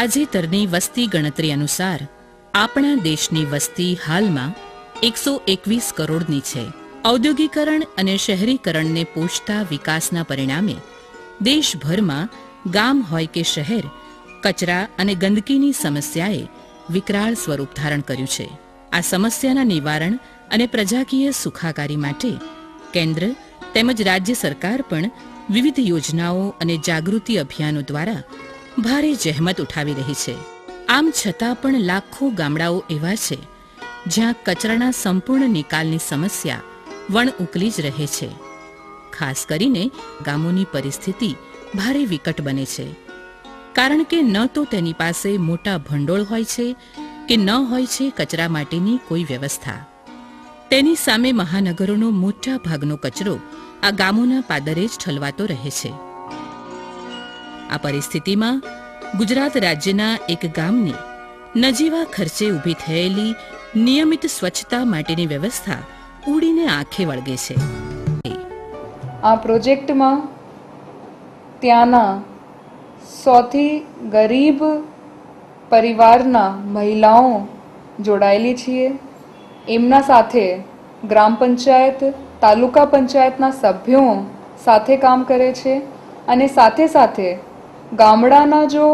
તાજેતરની વસ્તી ગણતરી અનુસાર આપણા દેશની વસ્તી હાલમાં 121 કરોડની છે. ઔદ્યોગિકરણ અને શહેરીકરણને પોષતા વિકાસના પરિણામે દેશભરમાં ગામ હોય કે શહેર, કચરા અને ગંદકીની સમસ્યાએ વિકરાળ સ્વરૂપ ધારણ કર્યું છે. આ સમસ્યાના નિવારણ અને પ્રજાકીય સુખાકારી માટે કેન્દ્ર તેમજ રાજ્ય સરકાર પણ વિવિધ યોજનાઓ અને જાગૃતિ અભિયાનો દ્વારા ભારે જહેમત ઉઠાવી રહી છે. આમ છતાં પણ લાખો ગામડાઓ એવા છે જ્યાં કચરાના સંપૂર્ણ નિકાલની સમસ્યા વણ ઉકલી જ રહે છે. ખાસ કરીને ગામોની પરિસ્થિતિ ભારે વિકટ બને છે, કારણ કે ન તો તેની પાસે મોટા ભંડોળ હોય છે કે ન હોય છે કચરા માટેની કોઈ વ્યવસ્થા. તેની સામે મહાનગરોનો મોટા ભાગનો કચરો આ ગામોના પાદરે જ ઠલવાતો રહે છે. આ પરિસ્થિતિમાં ગુજરાત રાજ્યના એક ગામની નજીવા ખર્ચે ઊભી થયેલી નિયમિત સ્વચ્છતા માટેની વ્યવસ્થા ઉડીને આંખે વળગે છે. આ પ્રોજેક્ટમાં ત્યાંના સૌથી ગરીબ પરિવારના મહિલાઓ જોડાયેલી છીએ. એમના સાથે ગ્રામ પંચાયત, તાલુકા પંચાયતના સભ્યો સાથે કામ કરે છે અને સાથે સાથે ગામડાના જો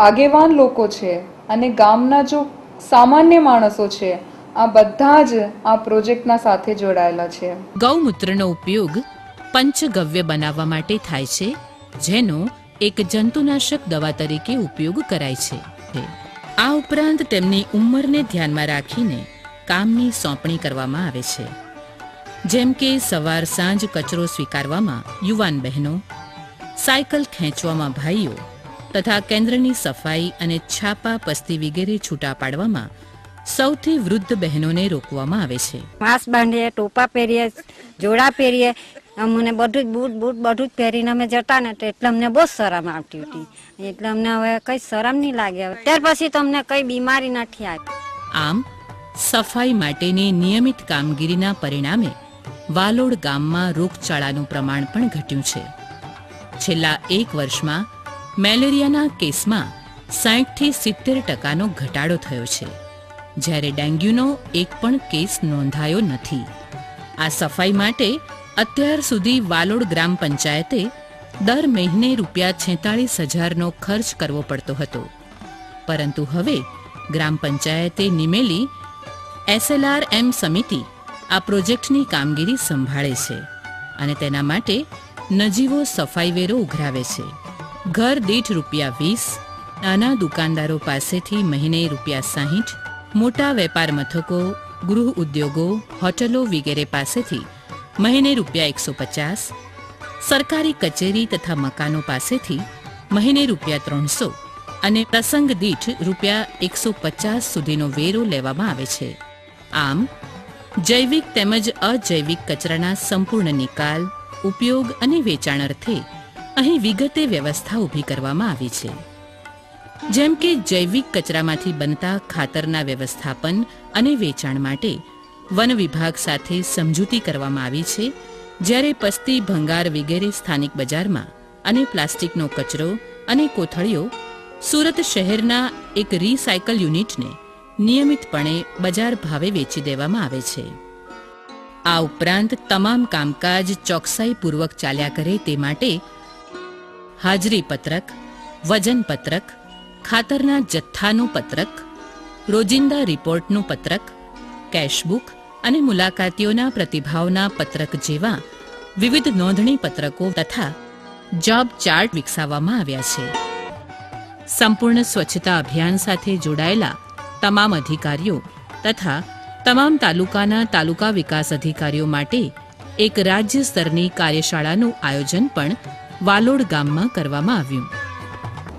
આગેવાન લોકો છે અને ગામના જો સામાન્ય માણસો છે, આ બધા જ આ પ્રોજેક્ટના સાથે જોડાયેલા છે. ગૌમૂત્રનો ઉપયોગ પંચગવ્ય બનાવવા માટે થાય છે, જેનો એક જંતુનાશક દવા તરીકે ઉપયોગ કરાય છે. આ ઉપરાંત તેમની ઉંમરને ધ્યાનમાં રાખીને કામની સોંપણી કરવામાં આવે છે, જેમ કે સવાર સાંજ કચરો સ્વીકારવામાં યુવાન બહેનો, સાયકલ ખેંચવામાં ભાઈઓ તથા કેન્દ્રની સફાઈ અને છાપા પસ્તી વગેરે છૂટા પાડવામાં સૌથી વૃદ્ધ બહેનોને રોકવામાં આવે છે. માસ્ક બાંધીએ, ટોપા પહેરીએ, જોડા પહેરીએ, અમને બધું જ બૂટ બધું જ પહેરીને અમે જતા ને એટલે અમને બહુ શરમ આવતી હતી. એટલે અમને હવે કઈ શરમ નહીં લાગે. ત્યાર પછી તમને કઈ બીમારી નથી આવી. આમ સફાઈ માટેની નિયમિત કામગીરીના પરિણામે વાલોડ ગામમાં રોગચાળાનું પ્રમાણ પણ ઘટ્યું છે. છેલ્લા 1 વર્ષમાં મેલેરિયાના કેસમાં 60 થી 70% ઘટાડો થયો છે, જ્યારે ડેન્ગ્યુનો એક પણ કેસ નોંધાયો નથી. આ સફાઈ માટે અત્યાર સુધી વાલોડ ગ્રામ પંચાયતે દર મહિને ₹46,000નો ખર્ચ કરવો પડતો હતો, પરંતુ હવે ગ્રામ પંચાયતે નિમેલી SLRM સમિતિ આ પ્રોજેક્ટની કામગીરી સંભાળે છે અને તેના માટે નજીવો સફાઈ વેરો ઉઘરાવે છે. ઘર દીઠ ₹20, નાના દુકાનદારો પાસેથી મહિને ₹60, મોટા વેપાર મથકો, ગૃહ ઉદ્યોગો, હોટલો વગેરે પાસેથી મહિને ₹150, સરકારી કચેરી તથા મકાનો પાસેથી મહિને ₹300 અને પ્રસંગ દીઠ ₹150 સુધીનો વેરો લેવામાં આવે છે. આમ જૈવિક તેમજ અજૈવિક કચરાના સંપૂર્ણ નિકાલ, ઉપયોગ અને વેચાણ અર્થે અહીં વિગતે વ્યવસ્થા ઊભી કરવામાં આવી છે. જેમ કે જૈવિક કચરામાંથી બનતા ખાતરના વ્યવસ્થાપન અને વેચાણ માટે વન વિભાગ સાથે સમજૂતી કરવામાં આવી છે, જ્યારે પસ્તી, ભંગાર વગેરે સ્થાનિક બજારમાં અને પ્લાસ્ટિકનો કચરો અને કોથળીઓ સુરત શહેરના એક રીસાયકલ યુનિટને નિયમિતપણે બજાર ભાવે વેચી દેવામાં આવે છે. આ ઉપરાંત તમામ કામકાજ ચોકસાઈપૂર્વક ચાલ્યા કરે તે માટે હાજરી પત્રક, વજન પત્રક, ખાતરના જથ્થાનું પત્રક, રોજિંદા રિપોર્ટનું પત્રક, કેશબુક અને મુલાકાતીઓના પ્રતિભાવના પત્રક જેવા વિવિધ નોંધણી પત્રકો તથા જોબ ચાર્ટ વિકસાવવામાં આવ્યા છે. સંપૂર્ણ સ્વચ્છતા અભિયાન સાથે જોડાયેલા તમામ અધિકારીઓ તથા તમામ તાલુકાના તાલુકા વિકાસ અધિકારીઓ માટે એક રાજ્ય સ્તરની કાર્યશાળાનું આયોજન પણ વાલોડ ગામમાં કરવામાં આવ્યું.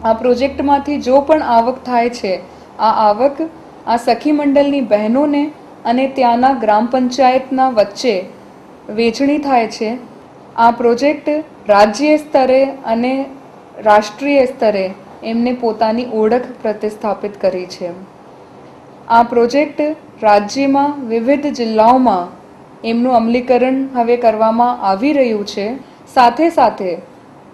આ પ્રોજેક્ટમાંથી જો પણ આવક થાય છે, આ આવક આ સખી મંડળની બહેનોને અને ત્યાંના ગ્રામ પંચાયતના વચ્ચે વેચણી થાય છે. આ પ્રોજેક્ટ રાજ્ય સ્તરે અને રાષ્ટ્રીય સ્તરે એમને પોતાની ઓળખ પ્રતિસ્થાપિત કરી છે. આ પ્રોજેક્ટ રાજ્યમાં વિવિધ જિલ્લાઓમાં એમનું અમલીકરણ હવે કરવામાં આવી રહ્યું છે. સાથે સાથે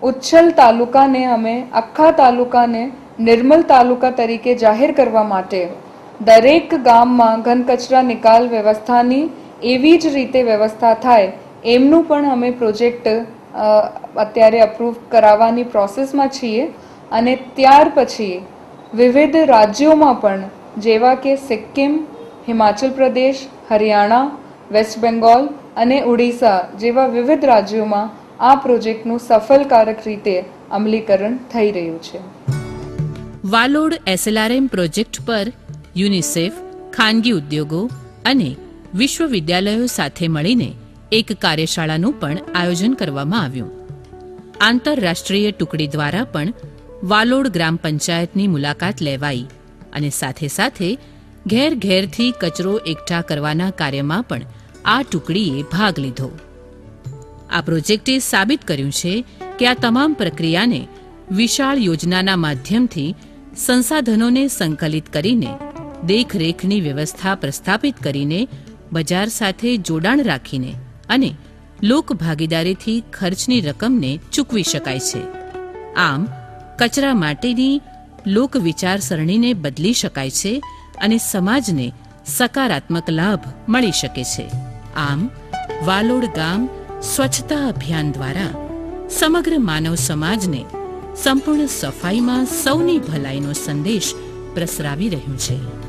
ઉચ્છલ તાલુકાને અમે આખા તાલુકાને નિર્મલ તાલુકા તરીકે જાહેર કરવા માટે દરેક ગામમાં ઘન કચરા નિકાલ વ્યવસ્થાની એવી જ રીતે વ્યવસ્થા થાય એમનું પણ અમે પ્રોજેક્ટ અત્યારે અપ્રૂવ કરાવવાની પ્રોસેસમાં છીએ. અને ત્યાર પછી વિવિધ રાજ્યોમાં પણ જેવા કે સિક્કિમ, હિમાચલ પ્રદેશ, હરિયાણા, વેસ્ટ બેંગોલ અને ઓડિશા જેવા વિવિધ રાજ્યોમાં આ પ્રોજેક્ટનું સફળકારક રીતે અમલીકરણ થઈ રહ્યું છે. વાલોડ SLRM પ્રોજેક્ટ પર યુનિસેફ, ખાનગી ઉદ્યોગો અને વિશ્વવિદ્યાલયો સાથે મળીને એક કાર્યશાળાનું પણ આયોજન કરવામાં આવ્યું. આંતરરાષ્ટ્રીય ટુકડી દ્વારા પણ વાલોડ ગ્રામ પંચાયતની મુલાકાત લેવાઈ અને સાથે સાથે ઘેર ઘેરથી કચરો એકઠા કરવાના કાર્યમાં પણ આ ટુકડીએ ભાગ લીધો. આ પ્રોજેક્ટે સાબિત કર્યું છે કે આ તમામ પ્રક્રિયાને વિશાળ યોજનાના માધ્યમથી સંસાધનોને સંકલિત કરીને દેખરેખની વ્યવસ્થા પ્રસ્થાપિત કરીને બજાર સાથે જોડાણ રાખીને અને લોકભાગીદારીથી ખર્ચની રકમને ચૂકવી શકાય છે. આમ કચરા માટેની લોક વિચારસરણીને બદલી શકાય છે અને સમાજને સકારાત્મક લાભ મળી શકે છે. આમ વાલોડ ગામ સ્વચ્છતા અભિયાન દ્વારા સમગ્ર માનવ સમાજને સંપૂર્ણ સફાઈમાં સૌની ભલાઈનો સંદેશ પ્રસરાવી રહ્યું છે.